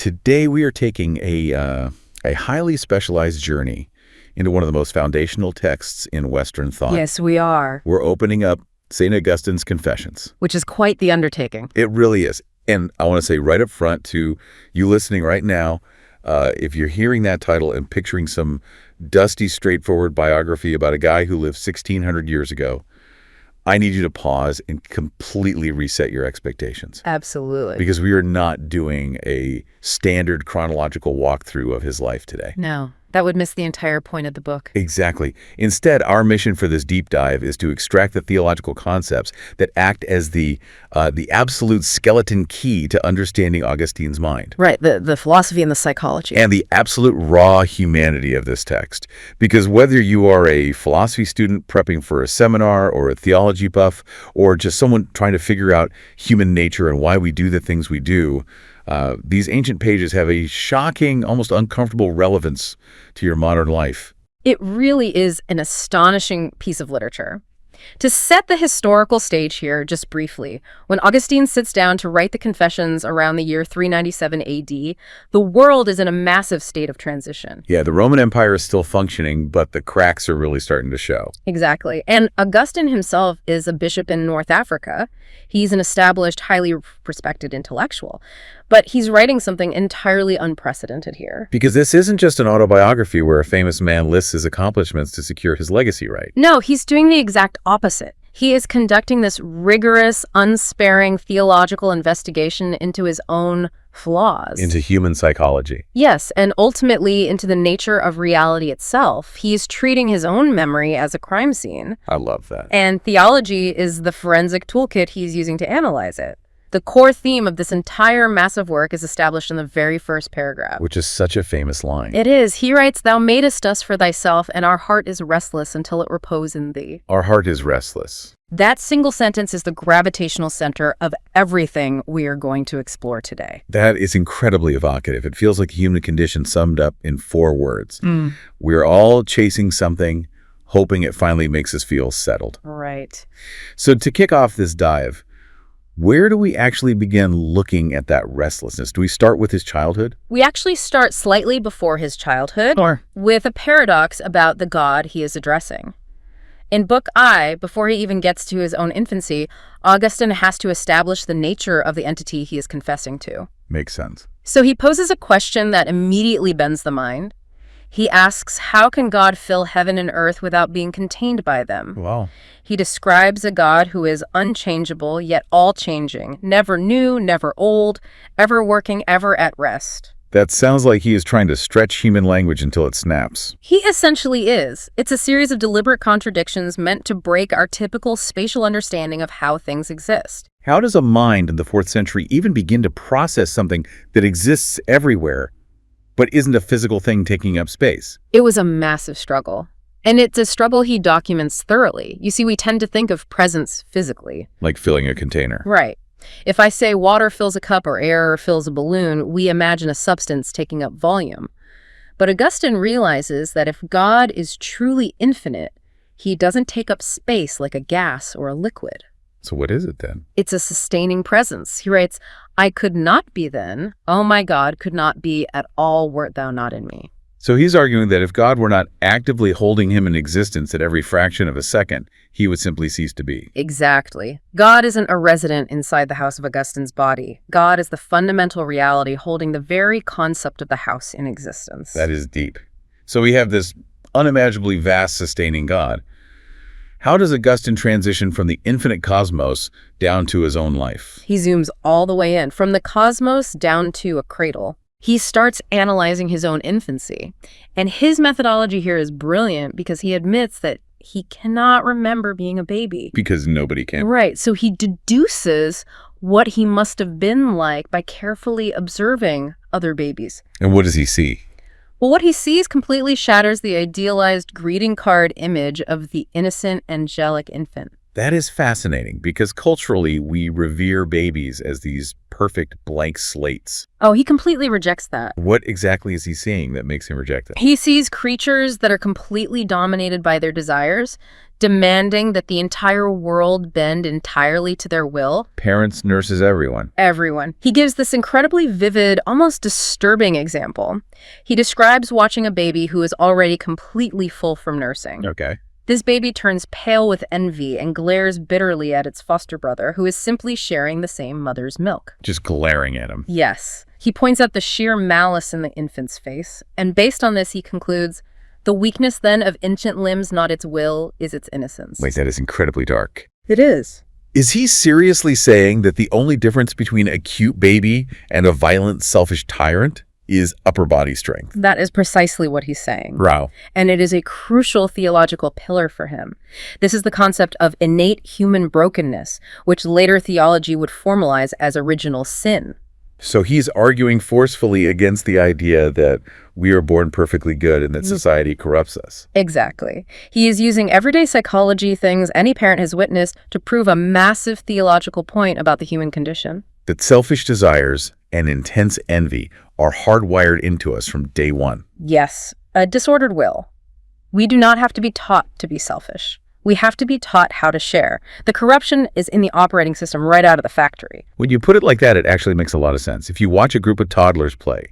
Today we are taking a highly specialized journey into one of the most foundational texts in Western thought. Yes, we are. We're opening up St. Augustine's Confessions. Which is quite the undertaking. It really is. And I want to say right up front to you listening right now, if you're hearing that title and picturing some dusty, straightforward biography about a guy who lived 1,600 years ago, I need you to pause and completely reset your expectations. Absolutely. Because we are not doing a standard chronological walkthrough of his life today. No, that would miss the entire point of the book. Exactly. Instead, our mission for this deep dive is to extract the theological concepts that act as the absolute skeleton key to understanding Augustine's mind. Right, the philosophy and the psychology. And the absolute raw humanity of this text. Because whether you are a philosophy student prepping for a seminar or a theology buff, or just someone trying to figure out human nature and why we do the things we do, these ancient pages have a shocking, almost uncomfortable relevance to your modern life. It really is an astonishing piece of literature. To set the historical stage here, just briefly, when Augustine sits down to write the Confessions around the year 397 AD, the world is in a massive state of transition. Yeah, the Roman Empire is still functioning, but the cracks are really starting to show. Exactly. And Augustine himself is a bishop in North Africa. He's an established, highly respected intellectual. But he's writing something entirely unprecedented here. Because this isn't just an autobiography where a famous man lists his accomplishments to secure his legacy, right? No, he's doing the exact opposite. He is conducting this rigorous, unsparing theological investigation into his own flaws. Into human psychology. Yes, and ultimately into the nature of reality itself. He's treating his own memory as a crime scene. I love that. And theology is the forensic toolkit he's using to analyze it. The core theme of this entire massive work is established in the very first paragraph. Which is such a famous line. It is. He writes, "Thou madest us for thyself, and our heart is restless until it repose in thee." Our heart is restless. That single sentence is the gravitational center of everything we are going to explore today. That is incredibly evocative. It feels like the human condition summed up in 4 words. We're all chasing something, hoping it finally makes us feel settled. Right. So to kick off this dive, where do we actually begin looking at that restlessness? Do we start with his childhood? We actually start slightly before his childhood, with a paradox about the God he is addressing. In Book I, before he even gets to his own infancy, Augustine has to establish the nature of the entity he is confessing to. Makes sense. So he poses a question that immediately bends the mind. He asks, how can God fill heaven and earth without being contained by them? Wow. He describes a God who is unchangeable, yet all-changing, never new, never old, ever working, ever at rest. That sounds like he is trying to stretch human language until it snaps. He essentially is. It's a series of deliberate contradictions meant to break our typical spatial understanding of how things exist. How does a mind in the 4th century even begin to process something that exists everywhere, but isn't a physical thing taking up space? It was a massive struggle. And it's a struggle he documents thoroughly. You see, we tend to think of presence physically. Like filling a container. Right. If I say water fills a cup or air fills a balloon, we imagine a substance taking up volume. But Augustine realizes that if God is truly infinite, he doesn't take up space like a gas or a liquid. So what is it then? It's a sustaining presence. He writes, I could not be then, O my God, could not be at all wert thou not in me. So he's arguing that if God were not actively holding him in existence at every fraction of a second, he would simply cease to be. Exactly. God isn't a resident inside the house of Augustine's body. God is the fundamental reality holding the very concept of the house in existence. That is deep. So we have this unimaginably vast, sustaining God. How does Augustine transition from the infinite cosmos down to his own life? He zooms all the way in, from the cosmos down to a cradle. He starts analyzing his own infancy. And his methodology here is brilliant because he admits that he cannot remember being a baby. Because nobody can. Right. So he deduces what he must have been like by carefully observing other babies. And what does he see? Well, what he sees completely shatters the idealized greeting card image of the innocent, angelic infant. That is fascinating because culturally we revere babies as these perfect blank slates. Oh, he completely rejects that. What exactly is he seeing that makes him reject it? He sees creatures that are completely dominated by their desires, demanding that the entire world bend entirely to their will. Parents, nurses, everyone. Everyone. He gives this incredibly vivid, almost disturbing example. He describes watching a baby who is already completely full from nursing. Okay. This baby turns pale with envy and glares bitterly at its foster brother, who is simply sharing the same mother's milk. Just glaring at him. Yes. He points out the sheer malice in the infant's face, and based on this, he concludes, the weakness then of infant limbs, not its will, is its innocence. Wait, that is incredibly dark. It is. Is he seriously saying that the only difference between a cute baby and a violent, selfish tyrant is upper body strength? That is precisely what he's saying. Wow. And it is a crucial theological pillar for him. This is the concept of innate human brokenness, which later theology would formalize as original sin. So he's arguing forcefully against the idea that we are born perfectly good and that society corrupts us. Exactly. He is using everyday psychology things any parent has witnessed to prove a massive theological point about the human condition. That selfish desires and intense envy are hardwired into us from day one. Yes, a disordered will. We do not have to be taught to be selfish. We have to be taught how to share. The corruption is in the operating system right out of the factory. When you put it like that, it actually makes a lot of sense. If you watch a group of toddlers play,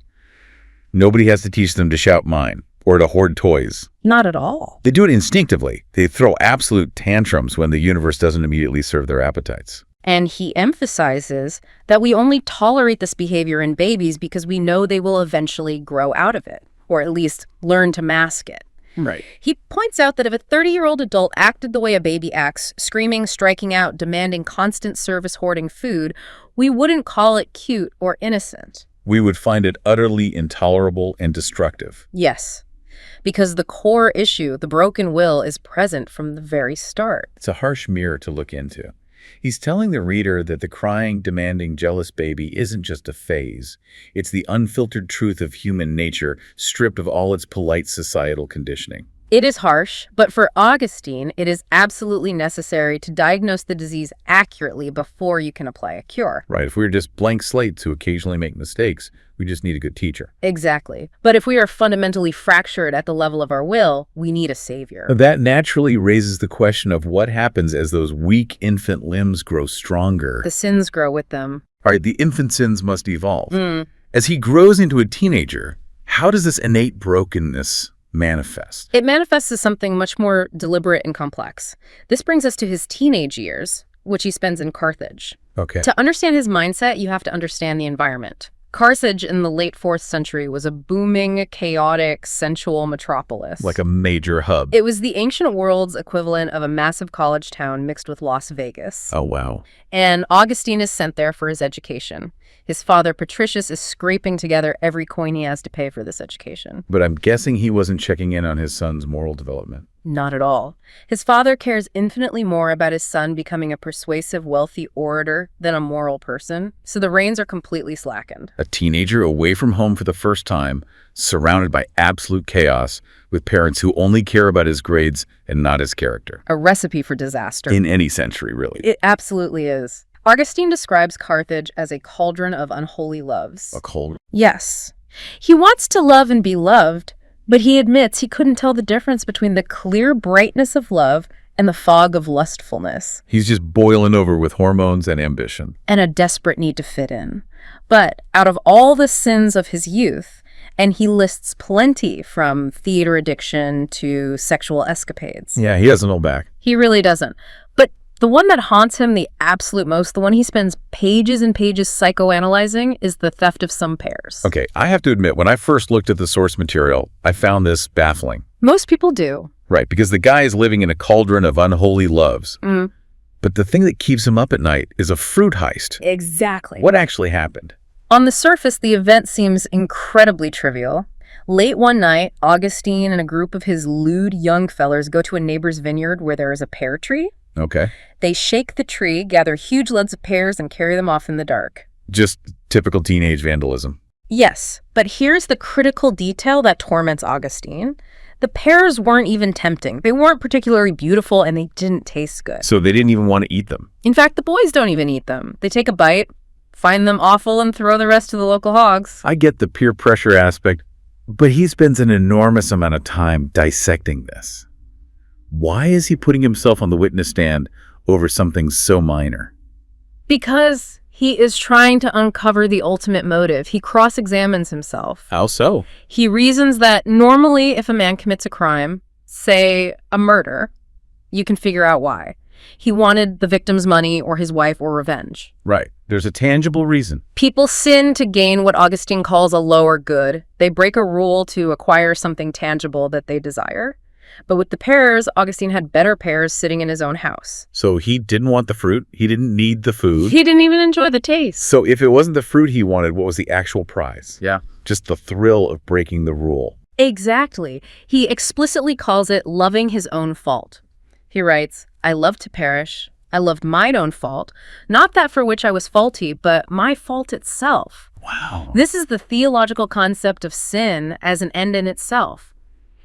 nobody has to teach them to shout mine or to hoard toys. Not at all. They do it instinctively. They throw absolute tantrums when the universe doesn't immediately serve their appetites. And he emphasizes that we only tolerate this behavior in babies because we know they will eventually grow out of it, or at least learn to mask it. Right. He points out that if a 30-year-old adult acted the way a baby acts, screaming, striking out, demanding constant service, hoarding food, we wouldn't call it cute or innocent. We would find it utterly intolerable and destructive. Yes, because the core issue, the broken will, is present from the very start. It's a harsh mirror to look into. He's telling the reader that the crying, demanding, jealous baby isn't just a phase. It's the unfiltered truth of human nature, stripped of all its polite societal conditioning. It is harsh, but for Augustine, it is absolutely necessary to diagnose the disease accurately before you can apply a cure. Right. If we were just blank slates who occasionally make mistakes, we just need a good teacher. Exactly. But if we are fundamentally fractured at the level of our will, we need a savior. That naturally raises the question of what happens as those weak infant limbs grow stronger. The sins grow with them. All right, the infant sins must evolve. As he grows into a teenager, how does this innate brokenness manifest? It manifests as something much more deliberate and complex. This brings us to his teenage years, which he spends in Carthage. Okay. To understand his mindset, you have to understand the environment. Carthage in the late 4th century was a booming, chaotic, sensual metropolis. Like a major hub. It was the ancient world's equivalent of a massive college town mixed with Las Vegas. Oh, wow. And Augustine is sent there for his education. His father, Patricius, is scraping together every coin he has to pay for this education. But I'm guessing he wasn't checking in on his son's moral development. Not at all. His father cares infinitely more about his son becoming a persuasive, wealthy orator than a moral person, so the reins are completely slackened. A teenager away from home for the first time, surrounded by absolute chaos, with parents who only care about his grades and not his character. A recipe for disaster. In any century, really. It absolutely is. Augustine describes Carthage as a cauldron of unholy loves. A cold. Yes. He wants to love and be loved, but he admits he couldn't tell the difference between the clear brightness of love and the fog of lustfulness. He's just boiling over with hormones and ambition. And a desperate need to fit in. But out of all the sins of his youth, and he lists plenty from theater addiction to sexual escapades. Yeah, he doesn't hold back. He really doesn't. But the one that haunts him the absolute most, the one he spends pages and pages psychoanalyzing, is the theft of some pears. Okay, I have to admit, when I first looked at the source material, I found this baffling. Most people do. Right, because the guy is living in a cauldron of unholy loves. But the thing that keeps him up at night is a fruit heist. Exactly. What actually happened? On the surface, the event seems incredibly trivial. Late one night, Augustine and a group of his lewd young fellers go to a neighbor's vineyard where there is a pear tree. Okay. They shake the tree, gather huge loads of pears, and carry them off in the dark. Just typical teenage vandalism. Yes, but here's the critical detail that torments Augustine. The pears weren't even tempting. They weren't particularly beautiful, and they didn't taste good. So they didn't even want to eat them. In fact, the boys don't even eat them. They take a bite, find them awful, and throw the rest to the local hogs. I get the peer pressure aspect, but he spends an enormous amount of time dissecting this. Why is he putting himself on the witness stand over something so minor? Because he is trying to uncover the ultimate motive. He cross-examines himself. How so? He reasons that normally if a man commits a crime, say a murder, you can figure out why. He wanted the victim's money or his wife or revenge. Right. There's a tangible reason. People sin to gain what Augustine calls a lower good. They break a rule to acquire something tangible that they desire. But with the pears, Augustine had better pears sitting in his own house. So he didn't want the fruit. He didn't need the food. He didn't even enjoy the taste. So if it wasn't the fruit he wanted, what was the actual prize? Yeah. Just the thrill of breaking the rule. Exactly. He explicitly calls it loving his own fault. He writes, I love to perish. I loved mine own fault, not that for which I was faulty, but my fault itself. Wow. This is the theological concept of sin as an end in itself.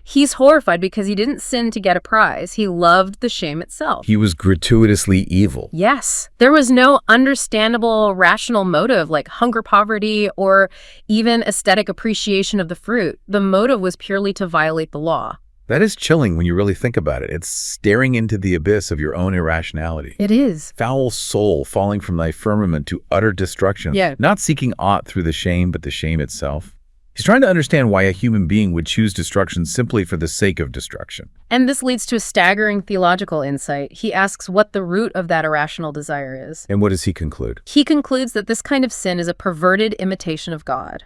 He's horrified because he didn't sin to get a prize. He loved the shame itself. He was gratuitously evil. Yes. There was no understandable, rational motive like hunger, poverty, or even aesthetic appreciation of the fruit. The motive was purely to violate the law. That is chilling when you really think about it. It's staring into the abyss of your own irrationality. It is. Foul soul falling from thy firmament to utter destruction. Yeah. Not seeking aught through the shame, but the shame itself. He's trying to understand why a human being would choose destruction simply for the sake of destruction. And this leads to a staggering theological insight. He asks what the root of that irrational desire is. And what does he conclude? He concludes that this kind of sin is a perverted imitation of God.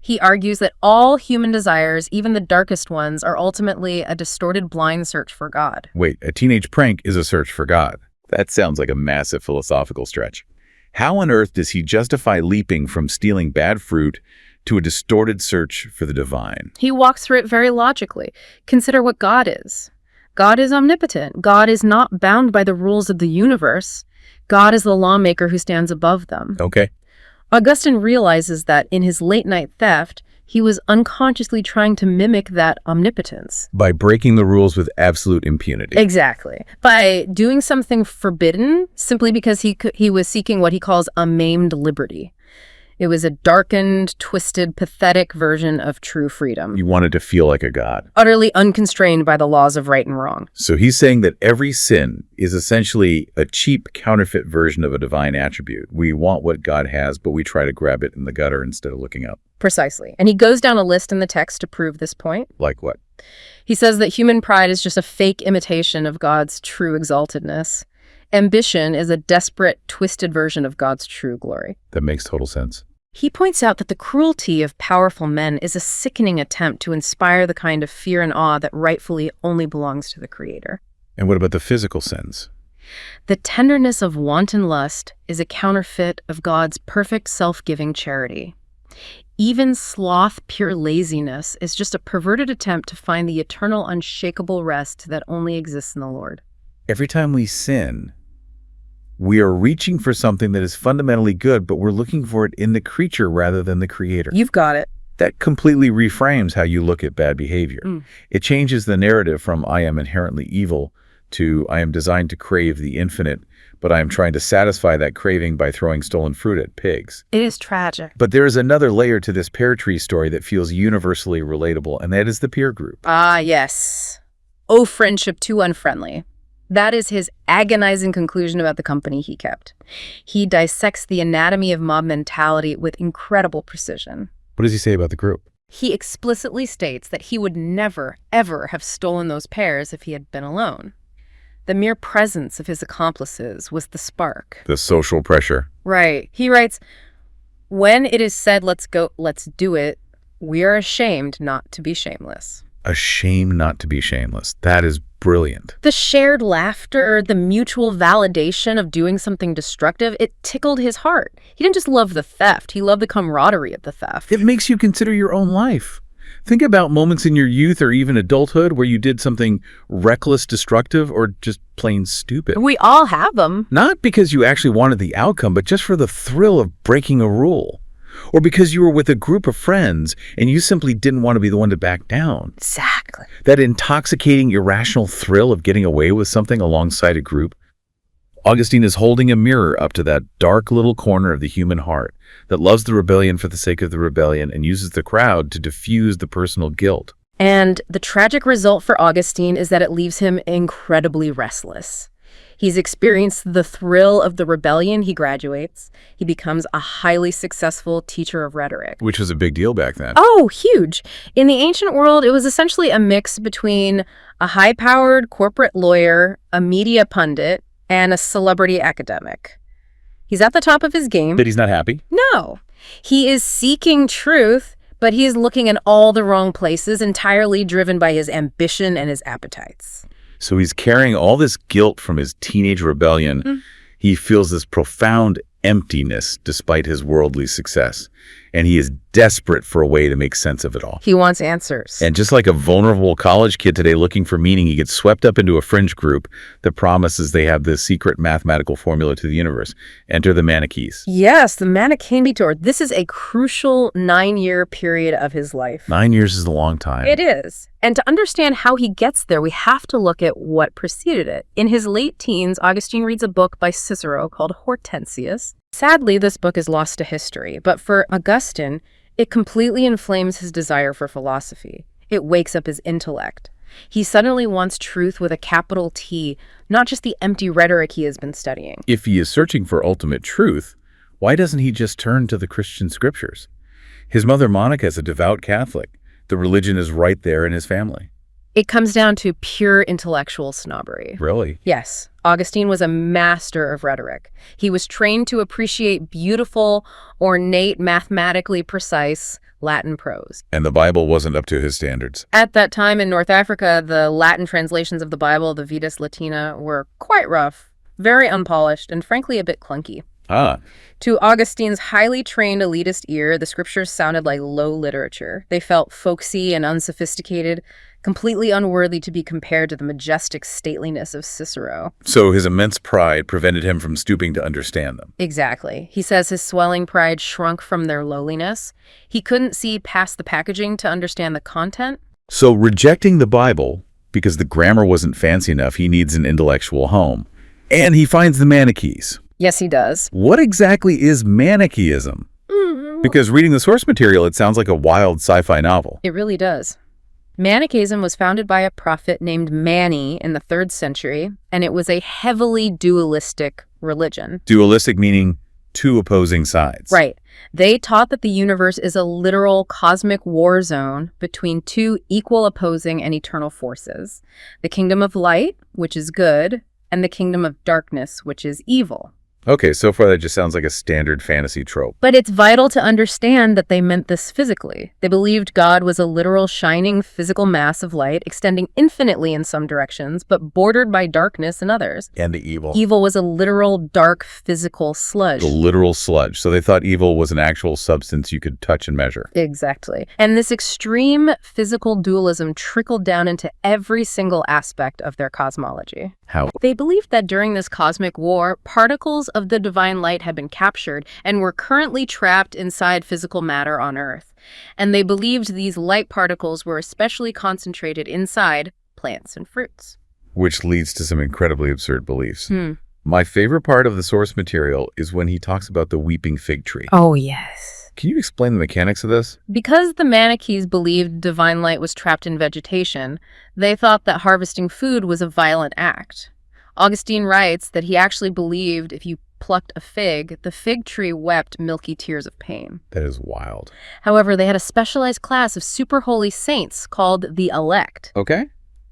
He argues that all human desires, even the darkest ones, are ultimately a distorted blind search for God. Wait, a teenage prank is a search for God. That sounds like a massive philosophical stretch. How on earth does he justify leaping from stealing bad fruit to a distorted search for the divine? He walks through it very logically. Consider what God is. God is omnipotent. God is not bound by the rules of the universe. God is the lawmaker who stands above them. Okay. Augustine realizes that in his late-night theft, he was unconsciously trying to mimic that omnipotence. By breaking the rules with absolute impunity. Exactly. By doing something forbidden simply because he was seeking what he calls a maimed liberty. It was a darkened, twisted, pathetic version of true freedom. You wanted to feel like a god. Utterly unconstrained by the laws of right and wrong. So he's saying that every sin is essentially a cheap counterfeit version of a divine attribute. We want what God has, but we try to grab it in the gutter instead of looking up. Precisely. And he goes down a list in the text to prove this point. Like what? He says that human pride is just a fake imitation of God's true exaltedness. Ambition is a desperate, twisted version of God's true glory. That makes total sense. He points out that the cruelty of powerful men is a sickening attempt to inspire the kind of fear and awe that rightfully only belongs to the Creator. And what about the physical sins? The tenderness of wanton lust is a counterfeit of God's perfect self-giving charity. Even sloth, pure laziness, is just a perverted attempt to find the eternal, unshakable rest that only exists in the Lord. Every time we sin, we are reaching for something that is fundamentally good, but we're looking for it in the creature rather than the Creator. You've got it. That completely reframes how you look at bad behavior. It changes the narrative from I am inherently evil to I am designed to crave the infinite, but I am trying to satisfy that craving by throwing stolen fruit at pigs. It is tragic. But there is another layer to this pear tree story that feels universally relatable, and that is the peer group. Ah, yes. Oh, friendship too unfriendly. That is his agonizing conclusion about the company he kept. He dissects the anatomy of mob mentality with incredible precision. What does he say about the group? He explicitly states that he would never, ever have stolen those pears if he had been alone. The mere presence of his accomplices was the spark. The social pressure. Right. He writes, when it is said, let's go, let's do it, we are ashamed not to be shameless. Ashamed not to be shameless. That is brilliant. The shared laughter, the mutual validation of doing something destructive, it tickled his heart. He didn't just love the theft, he loved the camaraderie of the theft. It makes you consider your own life. Think about moments in your youth or even adulthood where you did something reckless, destructive, or just plain stupid. We all have them. Not because you actually wanted the outcome, but just for the thrill of breaking a rule. Or because you were with a group of friends and you simply didn't want to be the one to back down. Exactly. That intoxicating, irrational thrill of getting away with something alongside a group. Augustine is holding a mirror up to that dark little corner of the human heart that loves the rebellion for the sake of the rebellion and uses the crowd to diffuse the personal guilt. And the tragic result for Augustine is that it leaves him incredibly restless. He's experienced the thrill of the rebellion. He graduates. He becomes a highly successful teacher of rhetoric. Which was a big deal back then. Oh, huge. In the ancient world, it was essentially a mix between a high-powered corporate lawyer, a media pundit, and a celebrity academic. He's at the top of his game. But he's not happy? No. He is seeking truth, but he is looking in all the wrong places, entirely driven by his ambition and his appetites. So he's carrying all this guilt from his teenage rebellion. He feels this profound emptiness despite his worldly success. And he is desperate for a way to make sense of it all. He wants answers. And just like a vulnerable college kid today looking for meaning, he gets swept up into a fringe group that promises they have the secret mathematical formula to the universe. Enter the Manichees. Yes, the Manichaean Detour. This is a crucial 9-year period of his life. 9 years is a long time. It is. And to understand how he gets there, we have to look at what preceded it. In his late teens, Augustine reads a book by Cicero called Hortensius. Sadly, this book is lost to history, but for Augustine, it completely inflames his desire for philosophy. It wakes up his intellect. He suddenly wants truth with a capital T, not just the empty rhetoric he has been studying. If he is searching for ultimate truth, why doesn't he just turn to the Christian scriptures? His mother Monica is a devout Catholic. The religion is right there in his family. It comes down to pure intellectual snobbery. Really? Yes. Augustine was a master of rhetoric. He was trained to appreciate beautiful, ornate, mathematically precise Latin prose. And the Bible wasn't up to his standards. At that time in North Africa, the Latin translations of the Bible, the Vetus Latina, were quite rough, very unpolished, and frankly a bit clunky. To Augustine's highly trained elitist ear, the scriptures sounded like low literature. They felt folksy and unsophisticated, completely unworthy to be compared to the majestic stateliness of Cicero. So his immense pride prevented him from stooping to understand them. Exactly. He says his swelling pride shrunk from their lowliness. He couldn't see past the packaging to understand the content. So rejecting the Bible, because the grammar wasn't fancy enough, he needs an intellectual home. And he finds the Manichees. Yes, he does. What exactly is Manichaeism? Because reading the source material, it sounds like a wild sci-fi novel. It really does. Manichaeism was founded by a prophet named Mani in the 3rd century, and it was a heavily dualistic religion. Dualistic meaning two opposing sides. Right. They taught that the universe is a literal cosmic war zone between two equal opposing and eternal forces. The kingdom of light, which is good, and the kingdom of darkness, which is evil. Okay, so far that just sounds like a standard fantasy trope. But it's vital to understand that they meant this physically. They believed God was a literal shining physical mass of light, extending infinitely in some directions, but bordered by darkness in others. And the evil. Evil was a literal dark physical sludge. The literal sludge. So they thought evil was an actual substance you could touch and measure. Exactly. And this extreme physical dualism trickled down into every single aspect of their cosmology. How? They believed that during this cosmic war, particles of the divine light had been captured and were currently trapped inside physical matter on Earth. And they believed these light particles were especially concentrated inside plants and fruits. Which leads to some incredibly absurd beliefs. My favorite part of the source material is when he talks about the weeping fig tree. Oh, yes. Can you explain the mechanics of this? Because the Manichees believed divine light was trapped in vegetation, they thought that harvesting food was a violent act. Augustine writes that he actually believed if you plucked a fig, the fig tree wept milky tears of pain. That is wild. However, they had a specialized class of super holy saints called the elect. Okay.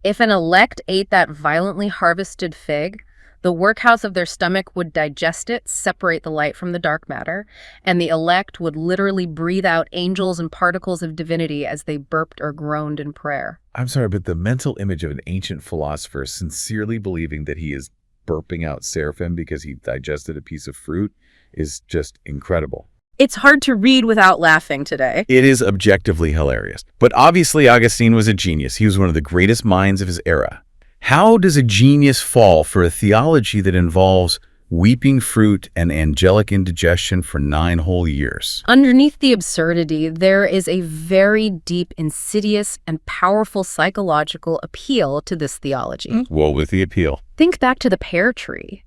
If an elect ate that violently harvested fig, the workhouse of their stomach would digest it, separate the light from the dark matter, and the elect would literally breathe out angels and particles of divinity as they burped or groaned in prayer. I'm sorry, but the mental image of an ancient philosopher sincerely believing that he is burping out seraphim because he digested a piece of fruit is just incredible. It's hard to read without laughing today. It is objectively hilarious. But obviously Augustine was a genius. He was one of the greatest minds of his era. How does a genius fall for a theology that involves weeping fruit and angelic indigestion for 9 whole years? Underneath the absurdity, there is a very deep, insidious, and powerful psychological appeal to this theology. What was the appeal? Think back to the pear tree.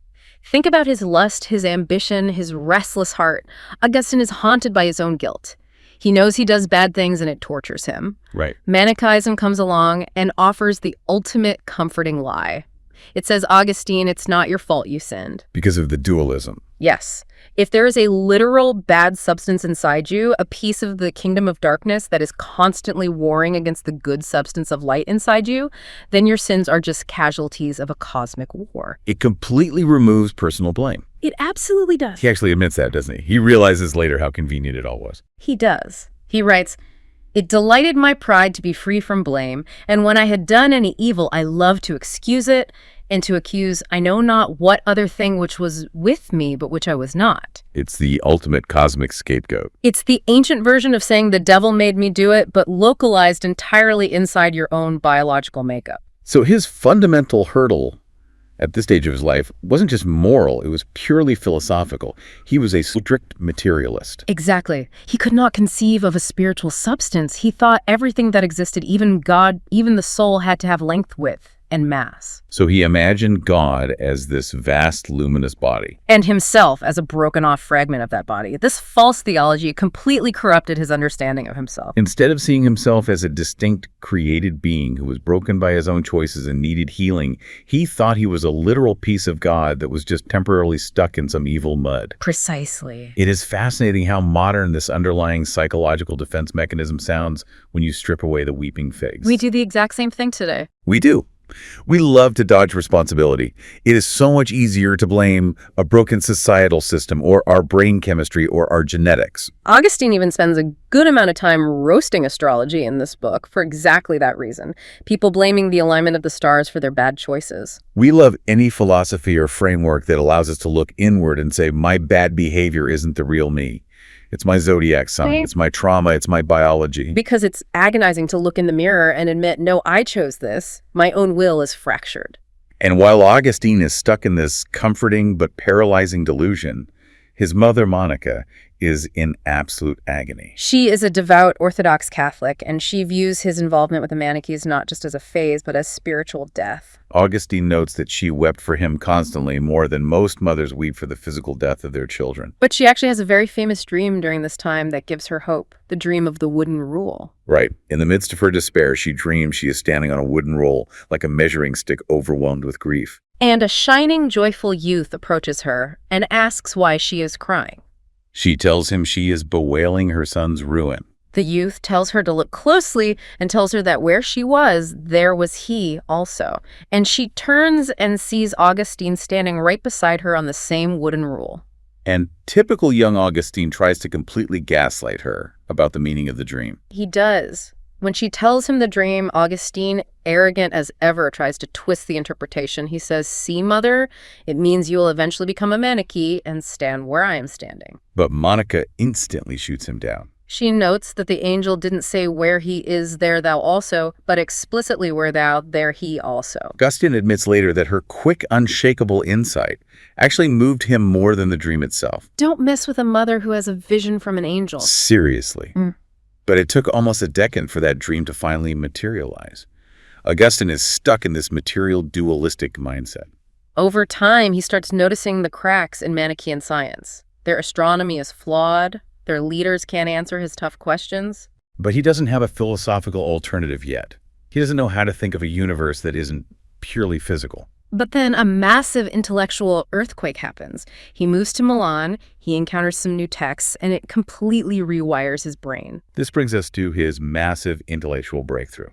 Think about his lust, his ambition, his restless heart. Augustine is haunted by his own guilt. He knows he does bad things and it tortures him. Right. Manichaeism comes along and offers the ultimate comforting lie. It says, Augustine, it's not your fault you sinned. Because of the dualism. Yes. If there is a literal bad substance inside you, a piece of the kingdom of darkness that is constantly warring against the good substance of light inside you, then your sins are just casualties of a cosmic war. It completely removes personal blame. It absolutely does. He actually admits that, doesn't he? He realizes later how convenient it all was. He does. He writes, "It delighted my pride to be free from blame, and when I had done any evil, I loved to excuse it, and to accuse I know not what other thing which was with me, but which I was not." It's the ultimate cosmic scapegoat. It's the ancient version of saying the devil made me do it, but localized entirely inside your own biological makeup. So his fundamental hurdle at this stage of his life wasn't just moral, it was purely philosophical. He was a strict materialist. Exactly. He could not conceive of a spiritual substance. He thought everything that existed, even God, even the soul, had to have length, width, and mass. So he imagined God as this vast, luminous body. And himself as a broken-off fragment of that body. This false theology completely corrupted his understanding of himself. Instead of seeing himself as a distinct, created being who was broken by his own choices and needed healing, he thought he was a literal piece of God that was just temporarily stuck in some evil mud. Precisely. It is fascinating how modern this underlying psychological defense mechanism sounds when you strip away the weeping figs. We do the exact same thing today. We do. We love to dodge responsibility. It is so much easier to blame a broken societal system or our brain chemistry or our genetics. Augustine even spends a good amount of time roasting astrology in this book for exactly that reason. People blaming the alignment of the stars for their bad choices. We love any philosophy or framework that allows us to look inward and say, my bad behavior isn't the real me. It's my zodiac sign, it's my trauma, it's my biology. Because it's agonizing to look in the mirror and admit, no, I chose this. My own will is fractured. And while Augustine is stuck in this comforting but paralyzing delusion, his mother, Monica, is in absolute agony. She is a devout Orthodox Catholic, and she views his involvement with the Manichees not just as a phase, but as spiritual death. Augustine notes that she wept for him constantly, more than most mothers weep for the physical death of their children. But she actually has a very famous dream during this time that gives her hope, the dream of the wooden rule. Right. In the midst of her despair, she dreams she is standing on a wooden roll, like a measuring stick overwhelmed with grief. And a shining, joyful youth approaches her and asks why she is crying. She tells him she is bewailing her son's ruin. The youth tells her to look closely and tells her that where she was, there was he also. And she turns and sees Augustine standing right beside her on the same wooden rule. And typical young Augustine tries to completely gaslight her about the meaning of the dream. He does. When she tells him the dream, Augustine, arrogant as ever, tries to twist the interpretation. He says, "See, mother, it means you will eventually become a Manichae and stand where I am standing." But Monica instantly shoots him down. She notes that the angel didn't say where he is, there thou also, but explicitly where thou, there he also. Augustine admits later that her quick, unshakable insight actually moved him more than the dream itself. Don't mess with a mother who has a vision from an angel. Seriously. But it took almost a decade for that dream to finally materialize. Augustine is stuck in this material dualistic mindset. Over time, he starts noticing the cracks in Manichaean science. Their astronomy is flawed. Their leaders can't answer his tough questions. But he doesn't have a philosophical alternative yet. He doesn't know how to think of a universe that isn't purely physical. But then a massive intellectual earthquake happens. He moves to Milan, he encounters some new texts, and it completely rewires his brain. This brings us to his massive intellectual breakthrough.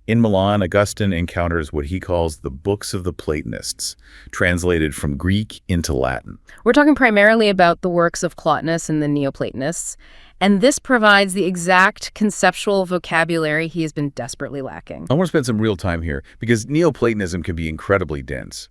In Milan, Augustine encounters what he calls the books of the Platonists, translated from Greek into Latin. We're talking primarily about the works of Plotinus and the Neoplatonists, and this provides the exact conceptual vocabulary he has been desperately lacking. I want to spend some real time here, because Neoplatonism can be incredibly dense.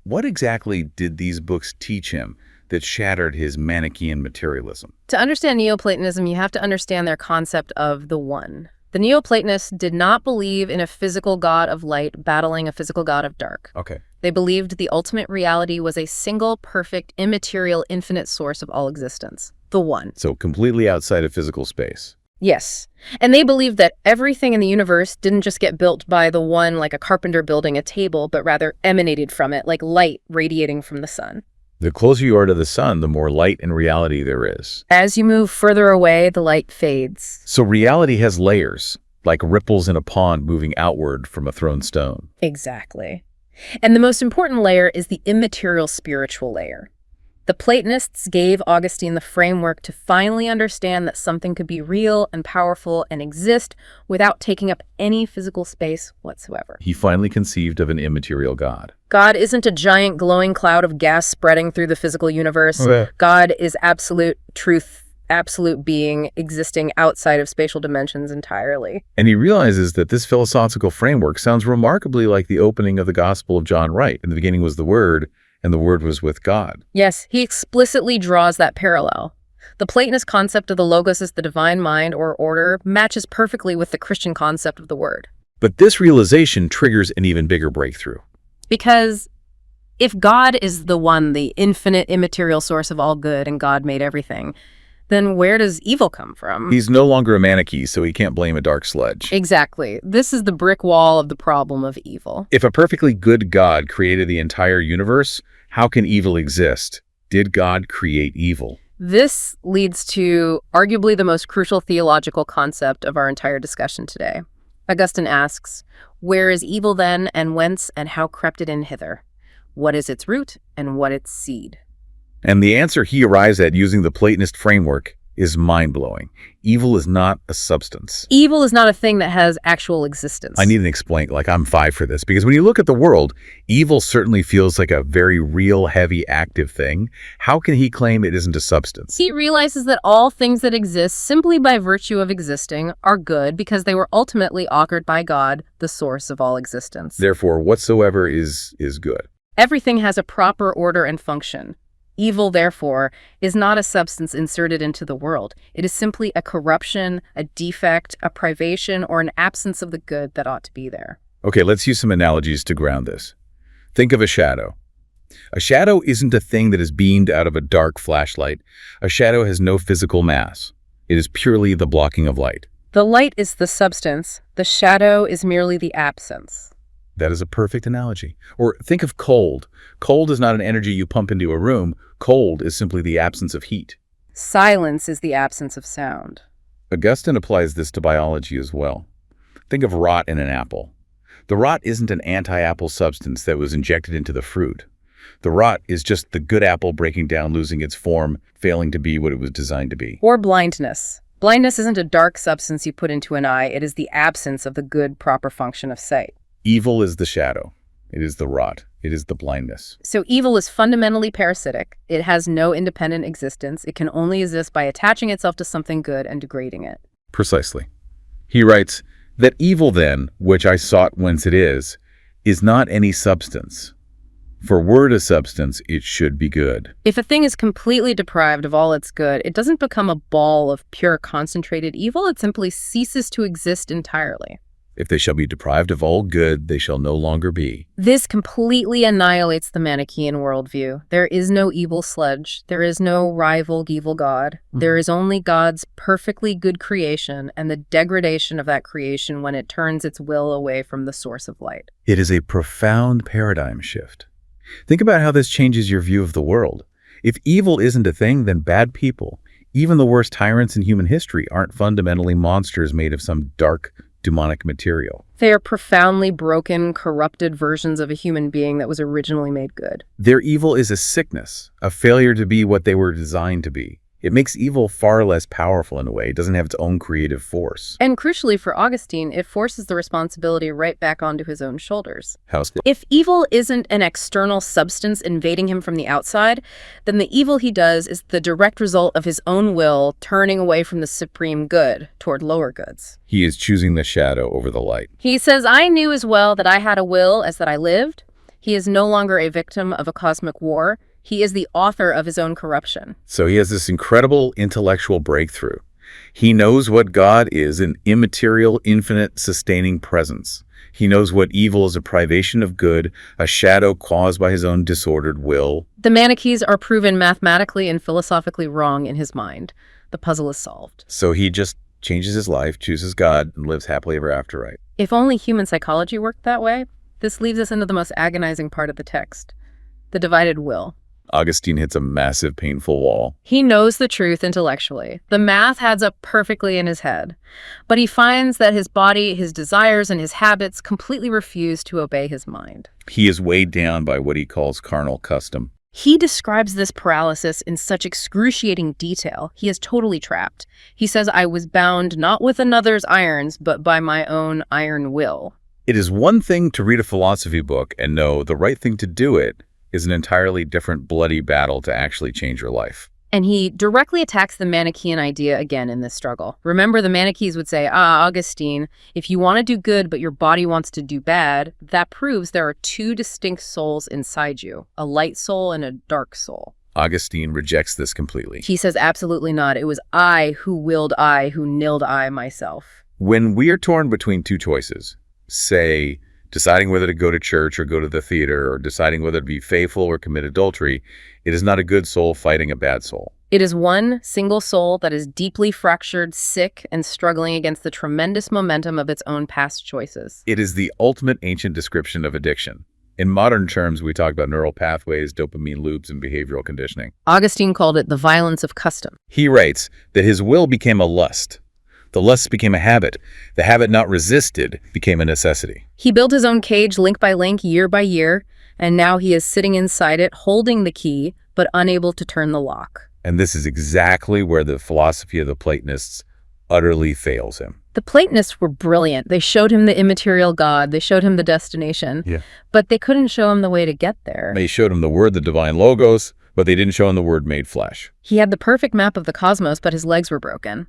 What exactly did these books teach him that shattered his Manichaean materialism? To understand Neoplatonism, you have to understand their concept of the one. The Neoplatonists did not believe in a physical god of light battling a physical god of dark. Okay. They believed the ultimate reality was a single, perfect, immaterial, infinite source of all existence. The one. So completely outside of physical space. Yes. And they believed that everything in the universe didn't just get built by the one like a carpenter building a table, but rather emanated from it, like light radiating from the sun. The closer you are to the sun, the more light and reality there is. As you move further away, the light fades. So reality has layers, like ripples in a pond moving outward from a thrown stone. Exactly. And the most important layer is the immaterial spiritual layer. The Platonists gave Augustine the framework to finally understand that something could be real and powerful and exist without taking up any physical space whatsoever. He finally conceived of an immaterial God. God isn't a giant glowing cloud of gas spreading through the physical universe. Okay. God is absolute truth, absolute being, existing outside of spatial dimensions entirely. And he realizes that this philosophical framework sounds remarkably like the opening of the Gospel of John Wright. In the beginning was the Word, and the Word was with God. Yes, he explicitly draws that parallel. The Platonist concept of the logos as the divine mind or order matches perfectly with the Christian concept of the Word. But this realization triggers an even bigger breakthrough. Because if God is the one, the infinite immaterial source of all good, and God made everything, then where does evil come from? He's no longer a Manichae, so he can't blame a dark sludge. Exactly. This is the brick wall of the problem of evil. If a perfectly good God created the entire universe, how can evil exist? Did God create evil? This leads to arguably the most crucial theological concept of our entire discussion today. Augustine asks, "Where is evil then, and whence, and how crept it in hither? What is its root, and what its seed?" And the answer he arrives at using the Platonist framework is mind-blowing. Evil is not a substance. Evil is not a thing that has actual existence. I need an explain, like I'm 5 for this, because when you look at the world, evil certainly feels like a very real, heavy, active thing. How can he claim it isn't a substance? He realizes that all things that exist simply by virtue of existing are good because they were ultimately authored by God, the source of all existence. Therefore, whatsoever is good. Everything has a proper order and function. Evil, therefore, is not a substance inserted into the world. It is simply a corruption, a defect, a privation, or an absence of the good that ought to be there. Okay, let's use some analogies to ground this. Think of a shadow. A shadow isn't a thing that is beamed out of a dark flashlight. A shadow has no physical mass. It is purely the blocking of light. The light is the substance. The shadow is merely the absence. That is a perfect analogy. Or think of cold. Cold is not an energy you pump into a room. Cold is simply the absence of heat. Silence is the absence of sound. Augustine applies this to biology as well. Think of rot in an apple. The rot isn't an anti-apple substance that was injected into the fruit. The rot is just the good apple breaking down, losing its form, failing to be what it was designed to be. Or blindness. Blindness isn't a dark substance you put into an eye. It is the absence of the good, proper function of sight. Evil is the shadow. It is the rot. It is the blindness. So evil is fundamentally parasitic. It has no independent existence. It can only exist by attaching itself to something good and degrading it. Precisely. He writes, that evil then, which I sought whence it is not any substance. For were it a substance, it should be good. If a thing is completely deprived of all its good, it doesn't become a ball of pure concentrated evil. It simply ceases to exist entirely. If they shall be deprived of all good, they shall no longer be. This completely annihilates the Manichaean worldview. There is no evil sludge. There is no rival evil God. There is only God's perfectly good creation and the degradation of that creation when it turns its will away from the source of light. It is a profound paradigm shift. Think about how this changes your view of the world. If evil isn't a thing, then bad people, even the worst tyrants in human history, aren't fundamentally monsters made of some dark, demonic material. They are profoundly broken, corrupted versions of a human being that was originally made good. Their evil is a sickness, a failure to be what they were designed to be. It makes evil far less powerful in a way. It doesn't have its own creative force. And crucially for Augustine, it forces the responsibility right back onto his own shoulders. How so? If evil isn't an external substance invading him from the outside, then the evil he does is the direct result of his own will turning away from the supreme good toward lower goods. He is choosing the shadow over the light. He says, "I knew as well that I had a will as that I lived." He is no longer a victim of a cosmic war. He is the author of his own corruption. So he has this incredible intellectual breakthrough. He knows what God is, an immaterial, infinite, sustaining presence. He knows what evil is, a privation of good, a shadow caused by his own disordered will. The Manichaees are proven mathematically and philosophically wrong in his mind. The puzzle is solved. So he just changes his life, chooses God, and lives happily ever after, right? If only human psychology worked that way. This leads us into the most agonizing part of the text, the divided will. Augustine hits a massive, painful wall. He knows the truth intellectually. The math adds up perfectly in his head. But he finds that his body, his desires, and his habits completely refuse to obey his mind. He is weighed down by what he calls carnal custom. He describes this paralysis in such excruciating detail. He is totally trapped. He says, "I was bound not with another's irons, but by my own iron will." It is one thing to read a philosophy book and know the right thing to do it is an entirely different bloody battle to actually change your life. And he directly attacks the Manichaean idea again in this struggle. Remember, the Manichaeans would say, Augustine, if you want to do good but your body wants to do bad, that proves there are two distinct souls inside you, a light soul and a dark soul. Augustine rejects this completely. He says, absolutely not. It was I who willed I, who nilled I myself. When we are torn between two choices, say, deciding whether to go to church or go to the theater, or deciding whether to be faithful or commit adultery, it is not a good soul fighting a bad soul. It is one single soul that is deeply fractured, sick, and struggling against the tremendous momentum of its own past choices. It is the ultimate ancient description of addiction. In modern terms, we talk about neural pathways, dopamine loops, and behavioral conditioning. Augustine called it the violence of custom. He writes that his will became a lust. The lust became a habit. The habit not resisted became a necessity. He built his own cage link by link, year by year, and now he is sitting inside it, holding the key, but unable to turn the lock. And this is exactly where the philosophy of the Platonists utterly fails him. The Platonists were brilliant. They showed him the immaterial God. They showed him the destination. Yeah. But they couldn't show him the way to get there. They showed him the word, the divine logos, but they didn't show him the word made flesh. He had the perfect map of the cosmos, but his legs were broken.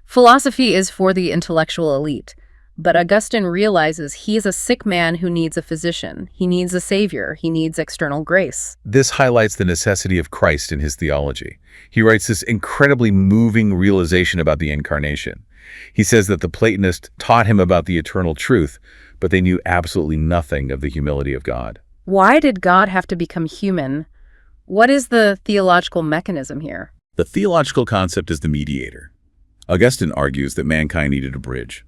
Philosophy is for the intellectual elite, but Augustine realizes he is a sick man who needs a physician. He needs a savior. He needs external grace. This highlights the necessity of Christ in his theology. He writes this incredibly moving realization about the incarnation. He says that the Platonists taught him about the eternal truth, but they knew absolutely nothing of the humility of God. Why did God have to become human? What is the theological mechanism here? The theological concept is the mediator. Augustine argues that mankind needed a bridge.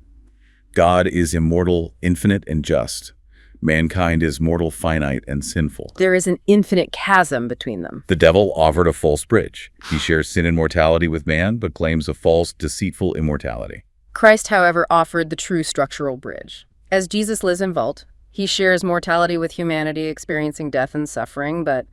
God is immortal, infinite, and just. Mankind is mortal, finite, and sinful. There is an infinite chasm between them. The devil offered a false bridge. He shares sin and mortality with man, but claims a false, deceitful immortality. Christ, however, offered the true structural bridge. As Jesus lives in vault, he shares mortality with humanity, experiencing death and suffering, but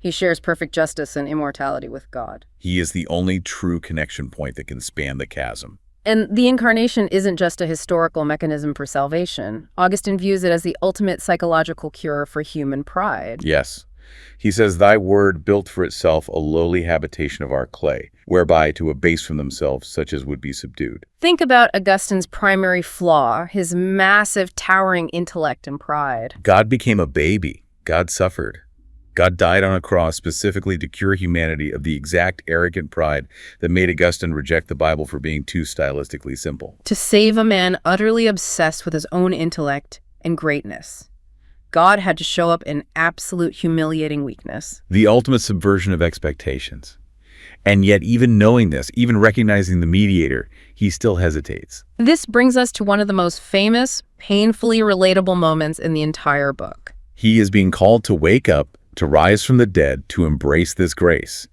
he shares perfect justice and immortality with God. He is the only true connection point that can span the chasm. And the incarnation isn't just a historical mechanism for salvation. Augustine views it as the ultimate psychological cure for human pride. Yes. He says, "Thy word built for itself a lowly habitation of our clay, whereby to abase from themselves such as would be subdued." Think about Augustine's primary flaw, his massive, towering intellect and pride. God became a baby. God suffered. God died on a cross specifically to cure humanity of the exact arrogant pride that made Augustine reject the Bible for being too stylistically simple. To save a man utterly obsessed with his own intellect and greatness, God had to show up in absolute humiliating weakness. The ultimate subversion of expectations. And yet, even knowing this, even recognizing the mediator, he still hesitates. This brings us to one of the most famous, painfully relatable moments in the entire book. He is being called to wake up, to rise from the dead, to embrace this grace.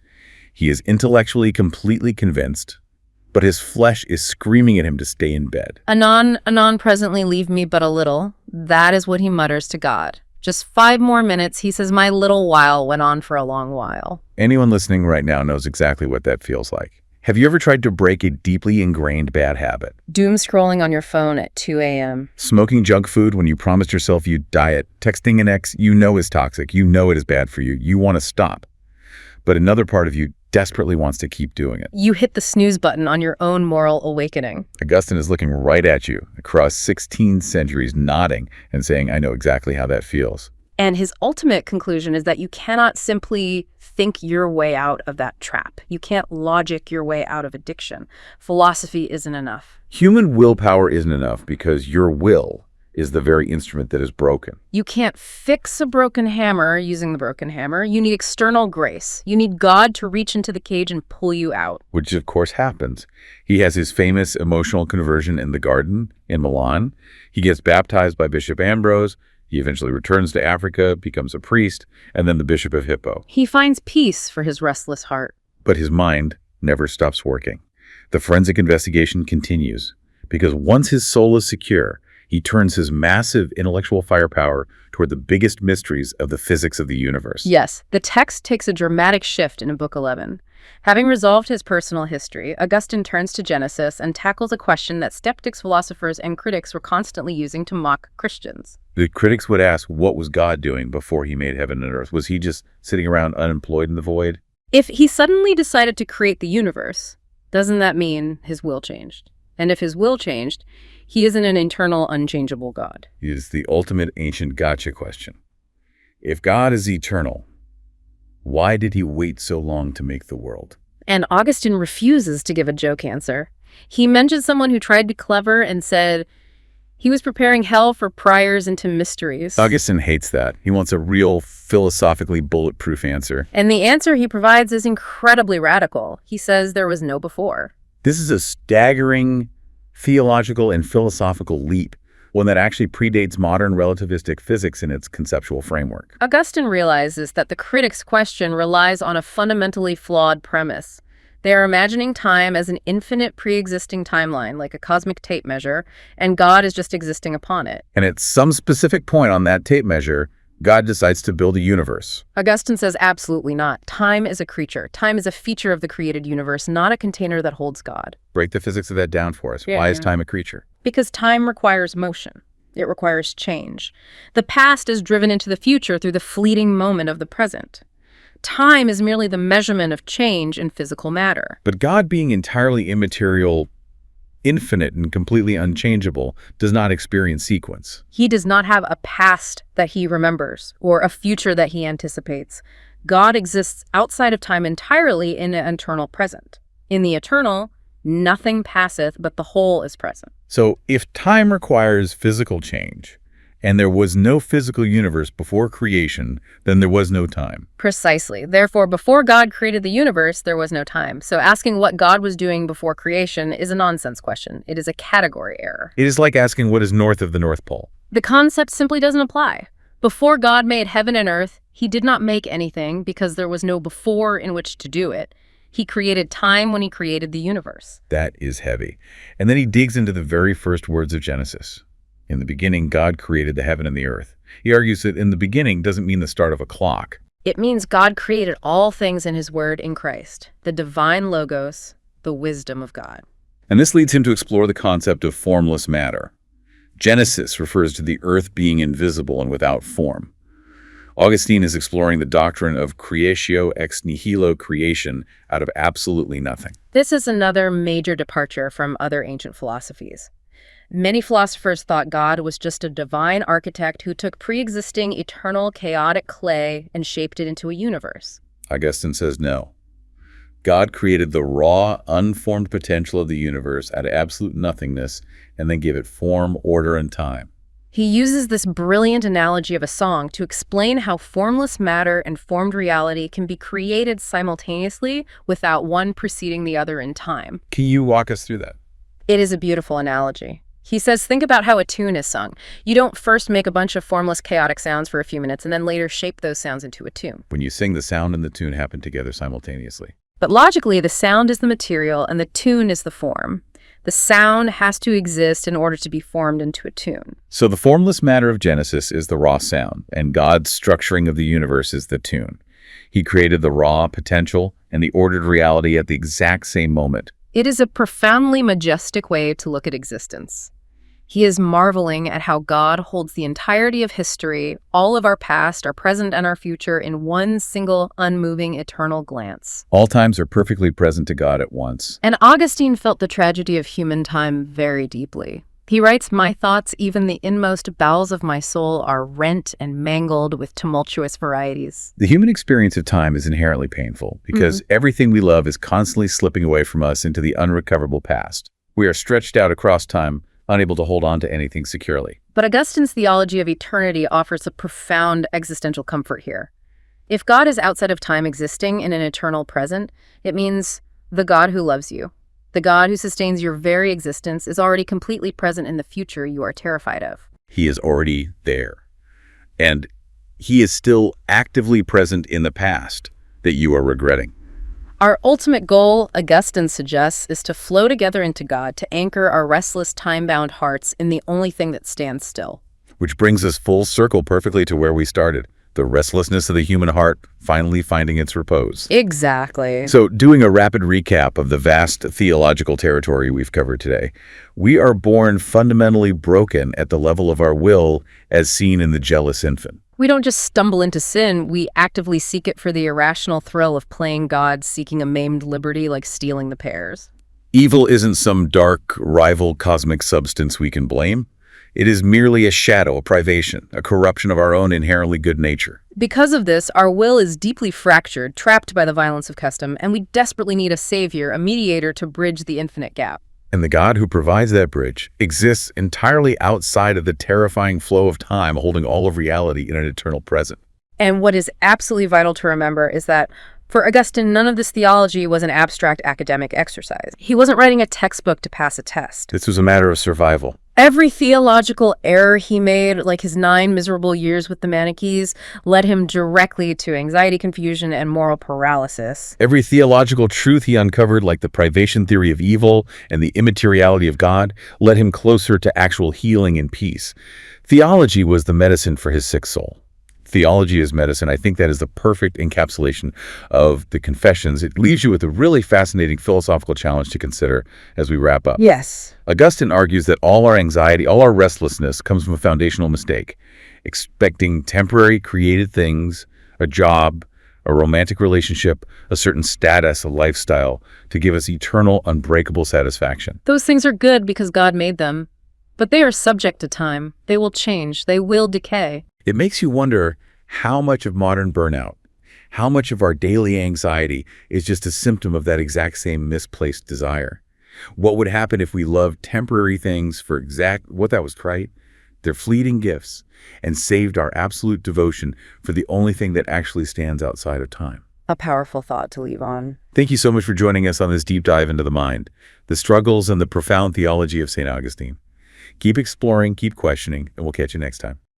He is intellectually completely convinced, but his flesh is screaming at him to stay in bed. Anon, presently leave me but a little. That is what he mutters to God. Just 5 more minutes, he says, my little while went on for a long while. Anyone listening right now knows exactly what that feels like. Have you ever tried to break a deeply ingrained bad habit? Doom scrolling on your phone at 2 a.m. Smoking junk food when you promised yourself you'd diet. Texting an ex you know is toxic. You know it is bad for you. You want to stop. But another part of you desperately wants to keep doing it. You hit the snooze button on your own moral awakening. Augustine is looking right at you across 16 centuries, nodding and saying, I know exactly how that feels. And his ultimate conclusion is that you cannot simply think your way out of that trap. You can't logic your way out of addiction. Philosophy isn't enough. Human willpower isn't enough because your will is the very instrument that is broken. You can't fix a broken hammer using the broken hammer. You need external grace. You need God to reach into the cage and pull you out. Which, of course, happens. He has his famous emotional conversion in the garden in Milan. He gets baptized by Bishop Ambrose. He eventually returns to Africa, becomes a priest, and then the Bishop of Hippo. He finds peace for his restless heart. But his mind never stops working. The forensic investigation continues, because once his soul is secure, he turns his massive intellectual firepower toward the biggest mysteries of the physics of the universe. Yes, the text takes a dramatic shift in Book 11. Having resolved his personal history, Augustine turns to Genesis and tackles a question that skeptics, philosophers, and critics were constantly using to mock Christians. The critics would ask, what was God doing before he made heaven and earth? Was he just sitting around unemployed in the void? If he suddenly decided to create the universe, doesn't that mean his will changed? And if his will changed, he isn't an eternal, unchangeable God. It is the ultimate ancient gotcha question. If God is eternal, why did he wait so long to make the world? And Augustine refuses to give a joke answer. He mentions someone who tried to be clever and said he was preparing hell for priors into mysteries. Augustine hates that. He wants a real, philosophically bulletproof answer. And the answer he provides is incredibly radical. He says there was no before. This is a staggering theological and philosophical leap, one that actually predates modern relativistic physics in its conceptual framework. Augustine realizes that the critic's question relies on a fundamentally flawed premise. They are imagining time as an infinite pre-existing timeline, like a cosmic tape measure, and God is just existing upon it. And at some specific point on that tape measure, God decides to build a universe. Augustine says absolutely not. Time is a creature. Time is a feature of the created universe, not a container that holds God. Break the physics of that down for us. Yeah. Why is time a creature? Because time requires motion. It requires change. The past is driven into the future through the fleeting moment of the present. Time is merely the measurement of change in physical matter. But God, being entirely immaterial, infinite, and completely unchangeable, does not experience sequence. He does not have a past that he remembers or a future that he anticipates. God exists outside of time entirely in an eternal present. In the eternal, nothing passeth, but the whole is present. So if time requires physical change, and there was no physical universe before creation, then there was no time. Precisely. Therefore, before God created the universe, there was no time. So asking what God was doing before creation is a nonsense question. It is a category error. It is like asking what is north of the North Pole. The concept simply doesn't apply. Before God made heaven and earth, he did not make anything because there was no before in which to do it. He created time when he created the universe. That is heavy. And then he digs into the very first words of Genesis. In the beginning, God created the heaven and the earth. He argues that in the beginning doesn't mean the start of a clock. It means God created all things in his word in Christ, the divine logos, the wisdom of God. And this leads him to explore the concept of formless matter. Genesis refers to the earth being invisible and without form. Augustine is exploring the doctrine of creatio ex nihilo, creation out of absolutely nothing. This is another major departure from other ancient philosophies. Many philosophers thought God was just a divine architect who took pre-existing, eternal, chaotic clay and shaped it into a universe. Augustine says no. God created the raw, unformed potential of the universe out of absolute nothingness and then gave it form, order, and time. He uses this brilliant analogy of a song to explain how formless matter and formed reality can be created simultaneously without one preceding the other in time. Can you walk us through that? It is a beautiful analogy. He says, think about how a tune is sung. You don't first make a bunch of formless, chaotic sounds for a few minutes and then later shape those sounds into a tune. When you sing, the sound and the tune happen together simultaneously. But logically, the sound is the material and the tune is the form. The sound has to exist in order to be formed into a tune. So the formless matter of Genesis is the raw sound, and God's structuring of the universe is the tune. He created the raw potential and the ordered reality at the exact same moment. It is a profoundly majestic way to look at existence. He is marveling at how God holds the entirety of history, all of our past, our present, and our future in one single, unmoving, eternal glance. All times are perfectly present to God at once. And Augustine felt the tragedy of human time very deeply. He writes, "My thoughts, even the inmost bowels of my soul, are rent and mangled with tumultuous varieties." The human experience of time is inherently painful because everything we love is constantly slipping away from us into the unrecoverable past. We are stretched out across time, unable to hold on to anything securely. But Augustine's theology of eternity offers a profound existential comfort here. If God is outside of time existing in an eternal present, it means the God who loves you, the God who sustains your very existence, is already completely present in the future you are terrified of. He is already there. And he is still actively present in the past that you are regretting. Our ultimate goal, Augustine suggests, is to flow together into God, to anchor our restless, time-bound hearts in the only thing that stands still. Which brings us full circle perfectly to where we started. The restlessness of the human heart finally finding its repose. Exactly. So, doing a rapid recap of the vast theological territory we've covered today, we are born fundamentally broken at the level of our will, as seen in the jealous infant. We don't just stumble into sin, we actively seek it for the irrational thrill of playing God, seeking a maimed liberty like stealing the pears. Evil isn't some dark, rival cosmic substance we can blame. It is merely a shadow, a privation, a corruption of our own inherently good nature. Because of this, our will is deeply fractured, trapped by the violence of custom, and we desperately need a savior, a mediator to bridge the infinite gap. And the God who provides that bridge exists entirely outside of the terrifying flow of time, holding all of reality in an eternal present. And what is absolutely vital to remember is that for Augustine, none of this theology was an abstract academic exercise. He wasn't writing a textbook to pass a test. This was a matter of survival. Every theological error he made, like his 9 miserable years with the Manichees, led him directly to anxiety, confusion, and moral paralysis. Every theological truth he uncovered, like the privation theory of evil and the immateriality of God, led him closer to actual healing and peace. Theology was the medicine for his sick soul. Theology is medicine. I think that is the perfect encapsulation of the Confessions. It leaves you with a really fascinating philosophical challenge to consider as we wrap up. Yes. Augustine argues that all our anxiety, all our restlessness comes from a foundational mistake, expecting temporary created things, a job, a romantic relationship, a certain status, a lifestyle, to give us eternal, unbreakable satisfaction. Those things are good because God made them, but they are subject to time. They will change. They will decay. It makes you wonder how much of modern burnout, how much of our daily anxiety is just a symptom of that exact same misplaced desire. What would happen if we loved temporary things for exact what that was, right? They're fleeting gifts, and saved our absolute devotion for the only thing that actually stands outside of time. A powerful thought to leave on. Thank you so much for joining us on this deep dive into the mind, the struggles and the profound theology of St. Augustine. Keep exploring, keep questioning, and we'll catch you next time.